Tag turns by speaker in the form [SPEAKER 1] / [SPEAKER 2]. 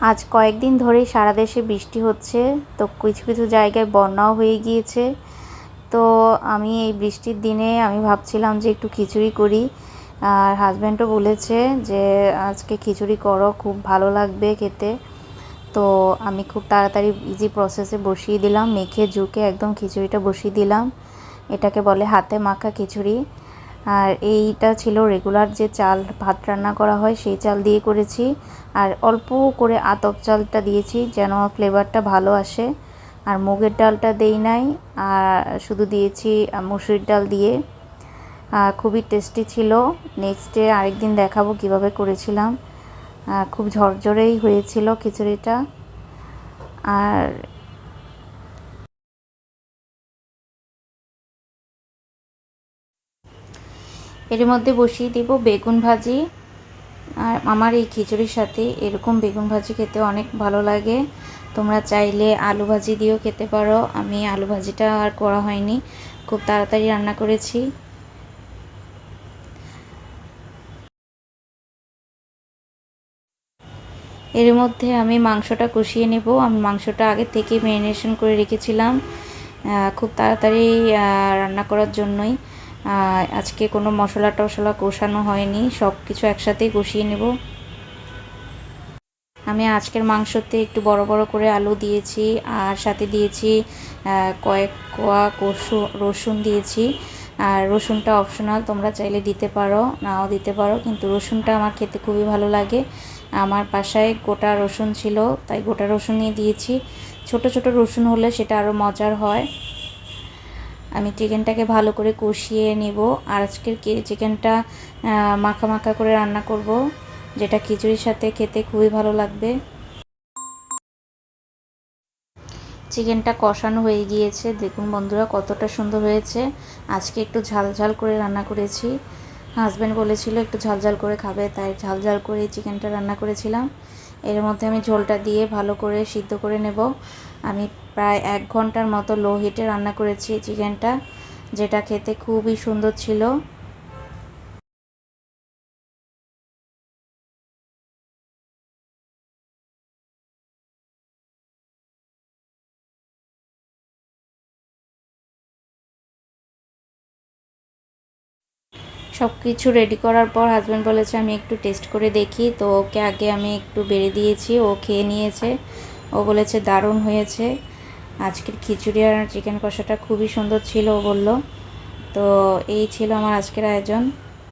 [SPEAKER 1] আজ কয়েকদিন ধরেই সারা দেশে বৃষ্টি হচ্ছে, তো কিছু কিছু জায়গায় বন্যাও হয়ে গিয়েছে। তো আমি এই বৃষ্টির দিনে আমি ভাবছিলাম যে একটু খিচুড়ি করি, আর হাজব্যান্ডও বলেছে যে আজকে খিচুড়ি করো, খুব ভালো লাগবে খেতে। তো আমি খুব তাড়াতাড়ি ইজি প্রসেসে বসিয়ে দিলাম, মেখে ঝুঁকে একদম খিচুড়িটা বসিয়ে দিলাম। এটাকে বলে হাতে মাখা খিচুড়ি। আর এইটা ছিল রেগুলার যে চাল ভাত রান্না করা হয় সেই চাল দিয়ে করেছি, আর অল্প করে আতপ চালটা দিয়েছি যেন ফ্লেভারটা ভালো আসে। আর মুগের ডালটা দেই নাই, আর শুধু দিয়েছি মুসুরির ডাল দিয়ে। খুবই টেস্টি ছিল। নেক্সট ডে আরেকদিন দেখাবো কিভাবে করেছিলাম। খুব ঝরঝরেই হয়েছিল খিচুড়িটা। আর এর মধ্যে বসিয়ে দেব বেগুন ভাজি। আর আমার এই খিচুড়ির সাথে এরকম বেগুন ভাজি খেতে অনেক ভালো লাগে। তোমরা চাইলে আলু ভাজি দিয়েও খেতে পারো। আমি আলু ভাজিটা আর করা হয়নি, খুব তাড়াতাড়ি রান্না করেছি। এর মধ্যে আমি মাংসটা কষিয়ে নেব। আমি মাংসটা আগে থেকে ম্যারিনেশন করে রেখেছিলাম খুব তাড়াতাড়ি রান্না করার জন্যই। আজকে কোনো মশলা টশলা কষানো হয়নি, সব কিছু একসাথেই কষিয়ে নেব। আমি আজকের মাংসতে একটু বড় বড় করে আলু দিয়েছি, আর সাথে দিয়েছি কয়েক কোয়া রসুন দিয়েছি। আর রসুনটা অপশনাল, তোমরা চাইলে দিতে পারো নাও দিতে পারো, কিন্তু রসুনটা আমার খেতে খুবই ভালো লাগে। আমার বাসায় গোটা রসুন ছিল, তাই গোটা রসুনই দিয়েছি। ছোট ছোট রসুন হলে সেটা আরও মজার হয়। আমি চিকেনটাকে ভালো করে কষিয়ে নেব। আর আজকের চিকেনটা মাখা মাখা করে রান্না করব, যেটা খিচুড়ির সাথে খেতে খুবই ভালো লাগবে। চিকেনটা কষানো হয়ে গিয়েছে, দেখুন বন্ধুরা কতটা সুন্দর হয়েছে। আজকে একটু ঝাল ঝাল করে রান্না করেছি। হাজব্যান্ড বলেছিল একটু ঝাল ঝাল করে খাবে, তাই ঝাল ঝাল করে চিকেনটা রান্না করেছিলাম। এর মধ্যে আমি ঝোলটা দিয়ে ভালো করে সিদ্ধ করে নেব। আমি প্রায় 1 ঘন্টার মতো লো হিটে রান্না করেছি চিকেনটা, যেটা খেতে খুবই সুন্দর ছিল। সব কিছু রেডি করার পর হাজব্যান্ড বলেছে আমি একটু টেস্ট করে দেখি, তো ওকে আগে আমি একটু বেড়ে দিয়েছি, ও খেয়ে নিয়েছে। ও বলেছে দারুণ হয়েছে। আজকের খিচুড়ি আর চিকেন কষাটা খুবই সুন্দর ছিল ও বলল। তো এই ছিল আমার আজকের আয়োজন।